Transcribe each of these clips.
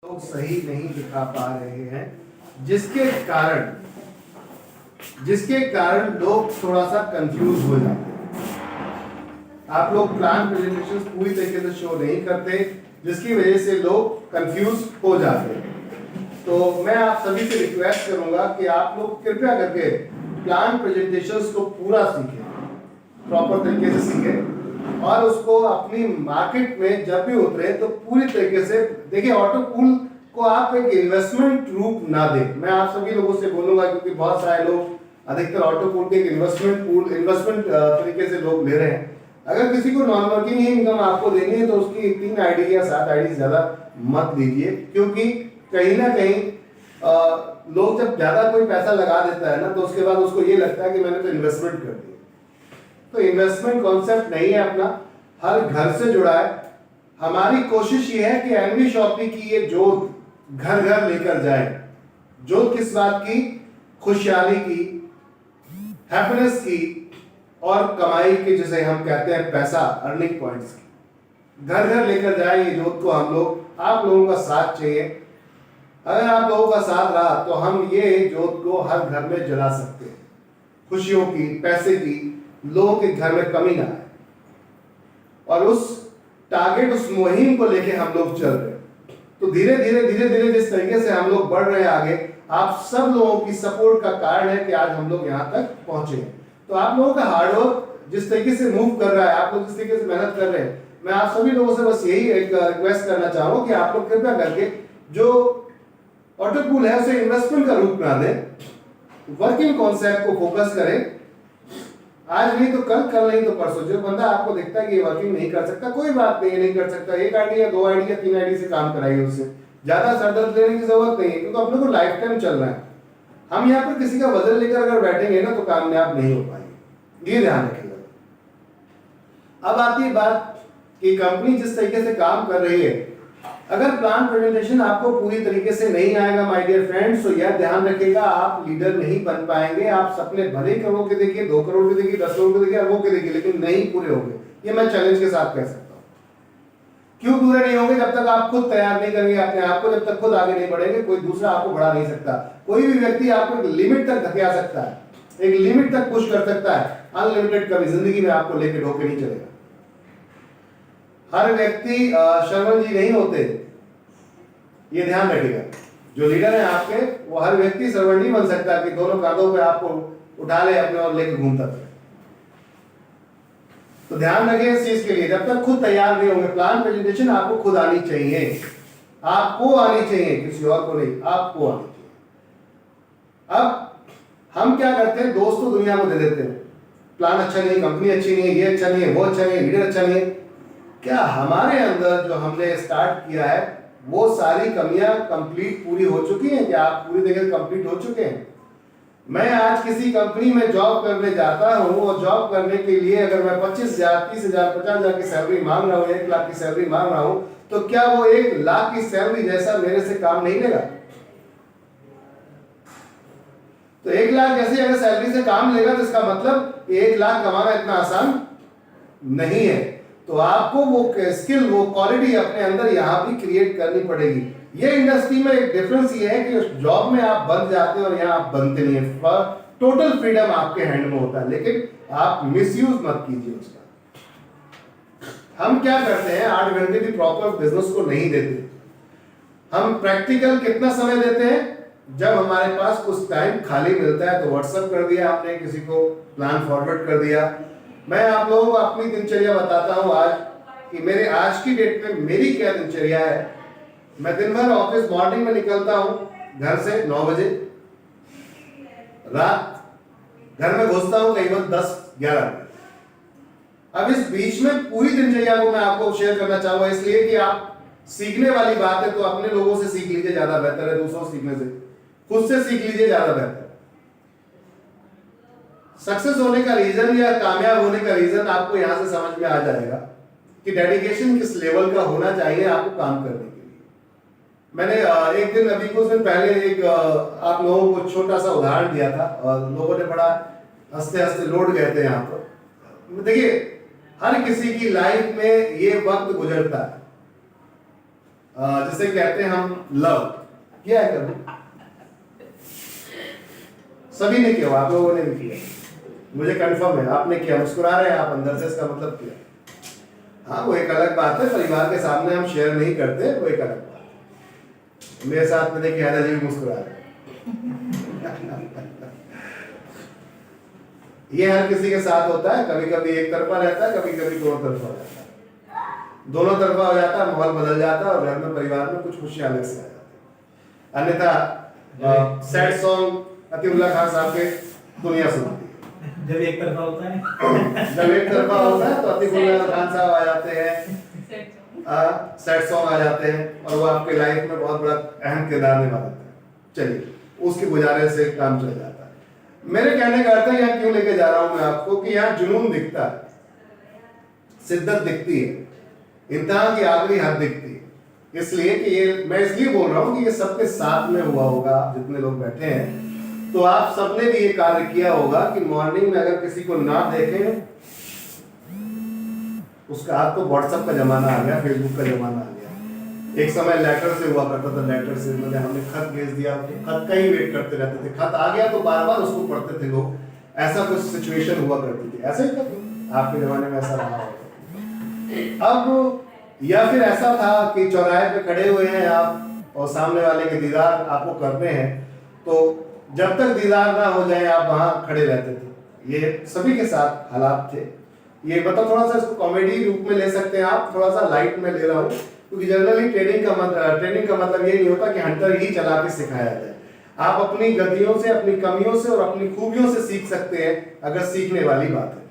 लोग सही नहीं दिखा पा रहे हैं, जिसके कारण लोग थोड़ा सा कंफ्यूज हो जाते हैं। आप लोग प्लान प्रेजेंटेशन पूरी तरीके से शो नहीं करते, जिसकी वजह से लोग कंफ्यूज हो जाते हैं। तो मैं आप सभी से रिक्वेस्ट करूंगा कि आप लोग कृपया करके प्लान प्रेजेंटेशंस को पूरा सीखें, प्रॉपर तरीके से सीखें और उसको अपनी मार्केट में जब भी उतरे तो पूरी तरीके से देखिए। ऑटो पूल को आप एक इन्वेस्टमेंट रूप ना दें। मैं आप सभी लोगों से बोलूंगा, क्योंकि बहुत सारे लोग अधिकतर ऑटो पूल के इन्वेस्टमेंट तरीके से लोग ले रहे हैं। अगर किसी को नॉन वर्किंग ही इनकम आपको देनी है तो उसकी 3 आईडी या 7 आईडी ज्यादा मत लीजिए, क्योंकि कहीं ना कहीं लोग जब ज्यादा कोई पैसा लगा देता है ना तो उसके बाद उसको ये लगता है कि मैंने तो इन्वेस्टमेंट कर दी। तो इन्वेस्टमेंट कॉन्सेप्ट नहीं है अपना, हर घर से जुड़ा है। हमारी कोशिश ये है कि एनवी शॉपी की ये जोत घर घर लेकर जाए। जोत किस बात की? खुशहाली की, हैप्पीनेस की और कमाई की, जिसे हम कहते हैं पैसा, अर्निंग पॉइंट्स की। घर घर लेकर जाए ये जोत को हम लोग। आप लोगों का साथ चाहिए। अगर आप लोगों का साथ रहा तो हम ये जोत को हर घर में जला सकते हैं। खुशियों की, पैसे की, लोगों के घर में कमी ना आए। और उस टारगेट, उस मुहिम को लेके हम लोग चल रहे हैं। तो धीरे धीरे जिस तरीके से हम लोग बढ़ रहे हैं आगे, आप सब लोगों की सपोर्ट का कारण है कि आज हम लोग यहाँ तक पहुंचे हैं। तो आप लोगों का हार्डवर्क जिस तरीके से मूव कर रहा है, आप लोग जिस तरीके से मेहनत कर रहे हैं, मैं आप सभी लोगों से बस यही एक रिक्वेस्ट करना चाहूंगा कि आप लोग कृपया करके जो ऑटो पूल है उसे इन्वेस्टमेंट का रूप ना दें, वर्किंग कॉन्सेप्ट को फोकस करें। आज नहीं तो कल, कल नहीं तो परसों। जो बंदा आपको दिखता है कि ये वर्किंग नहीं कर सकता, कोई बात नहीं कर सकता। 1 आईडी या 2 आईडी या 3 आईडी से काम कराइए, उससे ज्यादा सरदर्द लेने की जरूरत नहीं है, क्योंकि अपने को लाइफ टाइम चल रहा है। हम यहाँ पर किसी का वजन लेकर अगर बैठेंगे ना तो कामयाब नहीं हो पाएंगे, ये ध्यान रखिएगा। अब आती है बात कि कंपनी जिस तरीके से काम कर रही है, अगर प्लान प्रेजेंटेशन आपको पूरी तरीके से नहीं आएगा माय डियर फ्रेंड्स, तो यह ध्यान रखिएगा आप लीडर नहीं बन पाएंगे। आप सपने भले करोड़ के देखिए, 2 करोड़ के देखिए, 10 करोड़ के देखिए, अरबों के देखिए, लेकिन नहीं पूरे होंगे। ये मैं चैलेंज के साथ कह सकता हूं। क्यों पूरे नहीं होंगे? जब तक आप खुद तैयार नहीं करेंगे अपने आप को, जब तक खुद आगे नहीं बढ़ेंगे, कोई दूसरा आपको बढ़ा नहीं सकता। कोई भी व्यक्ति आपको एक लिमिट तक धकेला सकता है, एक लिमिट तक पुश कर सकता है। अनलिमिटेड कभी जिंदगी में आपको लेके ढोके नहीं चलेगा। हर व्यक्ति शर्मन जी नहीं होते, ये ध्यान रखिएगा। जो लीडर है आपके, वो हर व्यक्ति सर्वेंट नहीं बन सकता कि दोनों कांधों पे आपको उठा ले अपने और लेकर घूमता रहे। तो ध्यान रखें इस चीज के लिए, जब तक खुद तैयार नहीं होंगे। प्लान प्रेजेंटेशन आपको खुद आनी चाहिए, आपको आनी चाहिए, किसी और को नहीं, आपको आनी चाहिए। अब हम क्या करते हैं, दोस्त तो दुनिया को दे देते हैं, प्लान अच्छा नहीं है, कंपनी अच्छी नहीं है, ये अच्छा नहीं है, वो अच्छा नहीं है, लीडर अच्छा नहीं है। क्या हमारे अंदर जो हमने स्टार्ट किया है वो सारी कमियां कंप्लीट पूरी हो चुकी हैं? क्या आप पूरी तरह कंप्लीट हो चुके हैं? मैं आज किसी कंपनी में जॉब करने जाता हूं और जॉब करने के लिए अगर मैं 25,000, 30,000, 50,000 की सैलरी मांग रहा हूं, 1 लाख की सैलरी मांग रहा हूं, तो क्या वो 1 लाख की सैलरी जैसा मेरे से काम नहीं लेगा? तो 1 लाख जैसे अगर सैलरी से काम लेगा तो इसका मतलब 1 लाख कमाना इतना आसान नहीं है। तो आपको वो स्किल, वो क्वालिटी अपने अंदर यहां भी क्रिएट करनी पड़ेगी। ये इंडस्ट्री में एक डिफरेंस ये है कि जॉब में आप बन जाते हैं और यहां आप बनते नहीं है। टोटल फ्रीडम आपके हैंड में होता है, लेकिन आप मिसयूज मत कीजिए उसका। हम क्या करते हैं, 8 घंटे भी प्रॉपर बिजनेस को नहीं देते। हम प्रैक्टिकल कितना समय देते हैं? जब हमारे पास कुछ टाइम खाली मिलता है तो व्हाट्सएप कर दिया आपने, किसी को प्लान फॉरवर्ड कर दिया। मैं आप लोगों को अपनी दिनचर्या बताता हूं आज कि मेरे आज की डेट में मेरी क्या दिनचर्या है। मैं दिन भर ऑफिस मॉर्निंग में निकलता हूं घर से 9 बजे, रात घर में घुसता हूं करीबन 10-11 बजे। अब इस बीच में पूरी दिनचर्या को मैं आपको शेयर करना चाहूंगा, इसलिए कि आप सीखने वाली बात है तो अपने लोगों से सीख लीजिए, ज्यादा बेहतर है। दूसरों से सीखने से खुद से सीख लीजिए, ज्यादा बेहतर। सक्सेस होने का रीजन या कामयाब होने का रीजन आपको यहां से समझ में आ जाएगा कि डेडिकेशन किस लेवल का होना चाहिए आपको काम करने के लिए। मैंने एक दिन, अभी कुछ दिन पहले एक आप लोगों को छोटा सा उदाहरण दिया था और लोगों ने बड़ा हंसते हंसते लौट गए थे यहाँ पर। देखिए, हर किसी की लाइफ में ये वक्त गुजरता है। जिसे कहते हैं हम लव, किया है कभी? सभी ने किया, आप लोगों ने भी किया, मुझे कंफर्म है आपने किया। मुस्कुरा रहे हैं आप अंदर से, इसका मतलब किया। हाँ, वो एक अलग बात है, परिवार के सामने हम शेयर नहीं करते, वो एक अलग बात है। मेरे साथ में देखिए हैदर जी भी मुस्कुरा रहे हैं। ये हर किसी के साथ होता है, कभी कभी एक तरफा रहता है, कभी कभी दोनों तरफा हो जाता है। दोनों तरफा हो जाता है, माहौल बदल जाता है और घर में परिवार में कुछ खुशियां अलग से आ जाती है। अन्यथा सैड सॉन्ग अतीउल्लाह खान साहब के दुनिया सुनाती है। जब एक तरफा होता है जब एक तरफा होता है तो अतीउल्लाह खान साहब आ जाते हैं, सैड सॉन्ग आ जाते हैं और वो आपके लाइफ में बहुत बड़ा अहम किरदार निभा देते हैं। चलिए, उसकी गुजारे से काम चल जाता है। मेरे कहने का अर्थ है, यहाँ क्यों लेके जा रहा हूं मैं आपको, कि यहाँ जुनून दिखता है, शिद्दत दिखती है, इंतहा की आखिरी हद दिखती है। इसलिए कि ये मैं इसलिए बोल रहा हूं कि ये सबके साथ में हुआ होगा, जितने लोग बैठे हैं, तो आप सबने भी ये कार्य किया होगा कि मॉर्निंग में अगर किसी को ना देखें, उसका आज तो व्हाट्सएप का जमाना आ गया, फेसबुक का जमाना आ गया। एक समय लेटर से हुआ करता था, लेटर से मतलब हमने खत भेज दिया, खत का ही वेट करते रहते थे, खत आ गया तो बार बार उसको पढ़ते थे लोग, ऐसा कुछ सिचुएशन हुआ करती थी। ऐसा ही था आपके जमाने में, ऐसा रहा होगा। अब या फिर ऐसा था कि चौराहे पे खड़े हुए हैं आप और सामने वाले के दीदार आपको करने हैं, तो जब तक दीदार ना हो जाए आप वहां खड़े रहते थे। ये सभी के साथ हालात थे। ये मतलब थोड़ा सा इसको कॉमेडी रूप में ले सकते हैं आप, थोड़ा सा लाइट में ले रहा हूँ, क्योंकि जनरली ट्रेनिंग का मतलब ये नहीं होता कि हंटर ही चला के सिखाया जाए। आप अपनी गतियों से, अपनी कमियों से और अपनी खूबियों से सीख सकते हैं, अगर सीखने वाली बात है।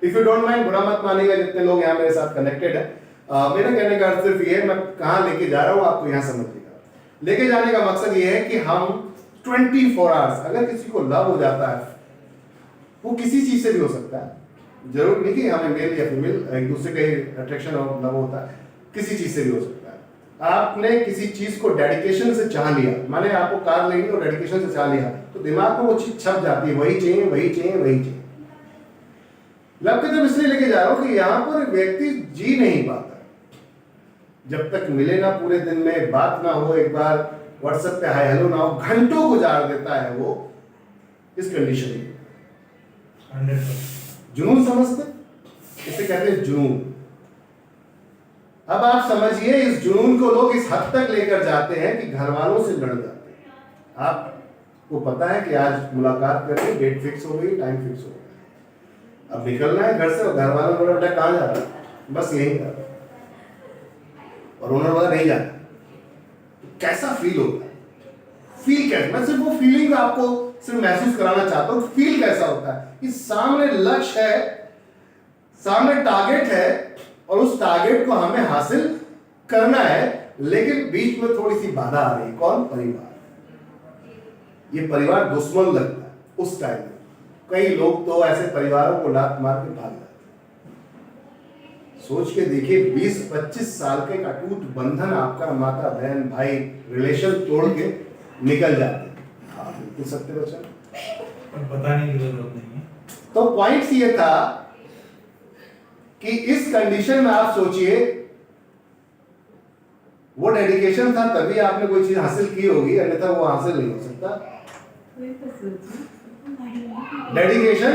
इफ यू डोंट माइंड, बुरा मत मानिएगा जितने लोग यहाँ मेरे साथ कनेक्टेड है। मेरा कहने का अर्थ सिर्फ ये है, मैं कहाँ लेके जा रहा हूँ आपको यहाँ समझिएगा। लेके जाने का मकसद ये है कि हम 24 आवर्स, अगर किसी को लव हो जाता है, वो किसी चीज से भी हो सकता है, जरूर नहीं कि हमें मेल या फीमेल एक दूसरे का अट्रैक्शन और लव होता है, किसी चीज से भी हो सकता है। आपने किसी चीज को डेडिकेशन से चाह लिया, माने आपको कार लेनी और डेडिकेशन से चाह लिया, तो दिमाग में वो चीज छप जाती है, वही चाहिए, वही चाहिए, वही चाहिए। लव की तरफ इसलिए लेके जा रहा हूं कि यहां पर व्यक्ति जी नहीं पाता जब तक मिले ना, पूरे दिन में बात ना हो, एक बार व्हाट्सएप पे हाय हेलो ना हो, घंटों गुजार देता है वो इस कंडीशन में। जुनून समझते, इसे कहते हैं जुनून। अब आप समझिए, इस जुनून को लोग इस हद तक लेकर जाते हैं कि घर वालों से लड़ जाते हैं। आपको पता है कि आज मुलाकात करनी, डेट फिक्स हो गई, टाइम फिक्स हो गया, अब निकलना है घर से, और घर वालों ने बोला कहाँ जा रहा है, बस यही था, और उन्होंने बोला नहीं जाना। कैसा फील होता है? फील कैसा, मैं सिर्फ वो फीलिंग आपको सिर्फ महसूस कराना चाहता हूँ। फील कैसा होता है कि सामने लक्ष्य है, सामने टारगेट है, और उस टारगेट को हमें हासिल करना है, लेकिन बीच में थोड़ी सी बाधा आ रही है। कौन? परिवार। ये परिवार दुश्मन लगता है उस टाइम में। कई लोग तो ऐसे परिवारों को लात मार के भाग जाते हैं। सोच के देखिए, 20-25 साल के अटूट बंधन आपका माता बहन भाई रिलेशन तोड़ के निकल जाते हैं। हाँ, बिल्कुल सत्य वचन, बताने की जरूरत नहीं है। तो पॉइंट ये था कि इस कंडीशन में आप सोचिए, वो डेडिकेशन था तभी आपने कोई चीज हासिल की होगी, अन्यथा वो हासिल नहीं हो सकता। डेडिकेशन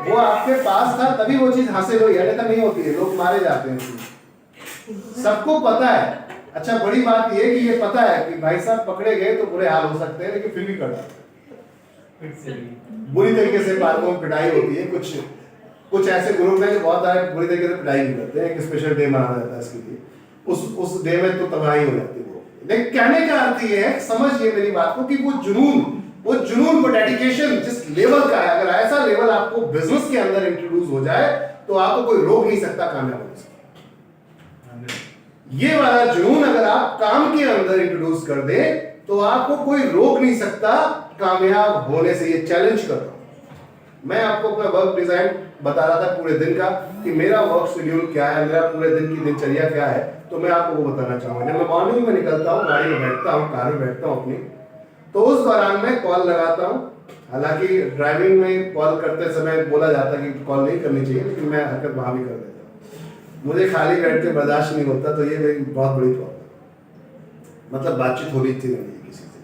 वो आपके पास था तभी वो चीज हासिल हुई, अन्यथा नहीं होती है। लोग मारे जाते हैं। सबको पता है। अच्छा, बड़ी बात ये कि ये पता है कि भाई साहब पकड़े गए तो बुरे हाल हो सकते हैं, लेकिन फिर भी कर जाते हैं। बुरी तरीके से पार्कों में पिटाई होती है। कुछ ऐसे ग्रुप हैं जो बहुत सारे बुरी तरीके से पिटाई भी करते हैं। एक स्पेशल डे मनाया जाता है इसके लिए, उस डे में तो तबाही हो जाती है वो। लेकिन कहने का अर्थ ये है, समझिए मेरी बात को, कि वो जुनून को डेडिकेशन जिस लेवल का है, अगर ऐसा लेवल आपको बिजनेस के अंदर इंट्रोड्यूस हो जाए तो आपको कोई रोक नहीं सकता कामयाब होने से। ये वाला जुनून अगर आप काम के अंदर इंट्रोड्यूस कर दे तो आपको कोई रोक नहीं सकता कामयाब होने से। ये चैलेंज कर रहा हूं मैं आपको। अपना वर्क डिजाइन बता रहा था पूरे दिन का, कि मेरा वर्क शेड्यूल क्या है, मेरा पूरे दिन की दिनचर्या क्या है, तो मैं आपको वो बताना चाहूंगा। जब मैं मॉर्निंग में निकलता हूँ, गाड़ी में बैठता हूँ, कार में बैठता हूँ अपनी, तो उस दौरान मैं कॉल लगाता हूँ। हालांकि ड्राइविंग में कॉल करते समय बोला जाता है कि कॉल नहीं करनी चाहिए, लेकिन मैं हरकत वहां भी कर देता हूँ। मुझे खाली बैठ के बर्दाश्त नहीं होता, तो ये मेरी बहुत बड़ी प्रॉब्लम। मतलब बातचीत हो रही थी नहीं किसी से।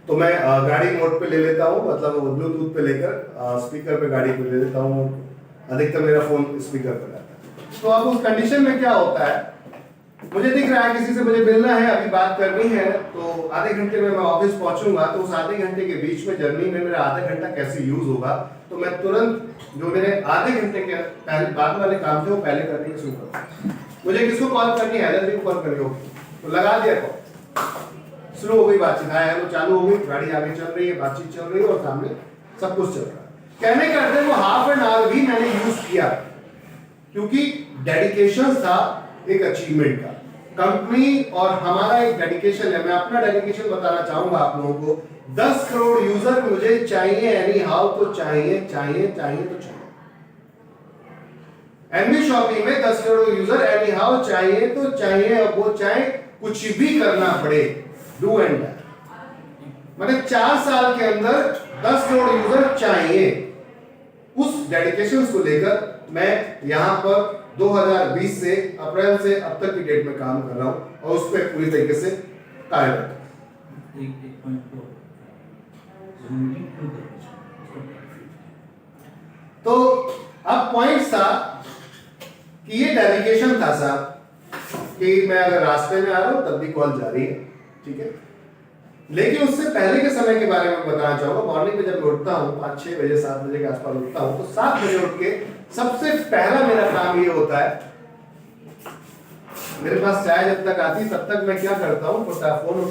तो मैं गाड़ी मोड पे ले लेता हूँ, मतलब ब्लूटूथ पे लेकर स्पीकर पे गाड़ी पे ले लेता हूँ। अधिकतर मेरा फोन स्पीकर पे रहता है। तो अब उस कंडीशन में क्या होता है, मुझे दिख रहा है किसी से मुझे मिलना है, अभी बात करनी है, तो आधे घंटे में मैं ऑफिस पहुंचूंगा, तो उस आधे घंटे के बीच में जर्नी में मेरा आधा घंटा कैसे यूज होगा, तो मैं तुरंत जो मेरे आधे घंटे के पहले बाद वाले काम थे वो पहले करने की शुरू करूँ। मुझे किसको कॉल करनी है, एलएलबी को कॉल करनी होगी, तो लगा दिया कॉल, शुरू हो गई बातचीत, हाय हेलो चालू हो गई, गाड़ी आगे चल रही है, बातचीत चल रही है और सामने सब कुछ चल रहा है। कहने करते वो हाफ एन आवर भी मैंने यूज किया, क्योंकि डेडिकेशन था एक अचीवमेंट का, कंपनी और हमारा एक डेडिकेशन है। मैं अपना डेडिकेशन बताना चाहूंगा आप लोगों को। 10 करोड़ यूजर मुझे चाहिए एनी हाउ, तो चाहिए चाहिए चाहिए तो चाहिए। एनवी शॉपिंग में 10 करोड़ यूजर एनी हाउ चाहिए तो चाहिए, और वो चाहे कुछ भी करना पड़े, डू एंड डाई। मतलब 4 साल के अंदर 10 करोड़ यूजर चाहिए। उस डेडिकेशन को लेकर मैं यहां पर 2020 से अप्रैल से अब तक की डेट में काम कर रहा हूं और उस पर पूरी तरीके से कार्यरत हूं। एक पॉइंट को Zoom मीटिंग शुरू करो। तो अब पॉइंट था कि ये डेडिकेशन था साहब, कि मैं अगर रास्ते में आ रहा हूं तब भी कॉल जारी है, ठीक है। लेकिन उससे पहले के समय के बारे में बताना चाहूंगा। मॉर्निंग में जब मैं उठता हूँ 5-6 बजे 7 बजे के आसपास उठता हूँ, तो 7 बजे उठ के सबसे पहला मेरा काम ये होता है, मेरे पास चाय जब तक आती तब तक मैं क्या करता हूँ, फोन उठा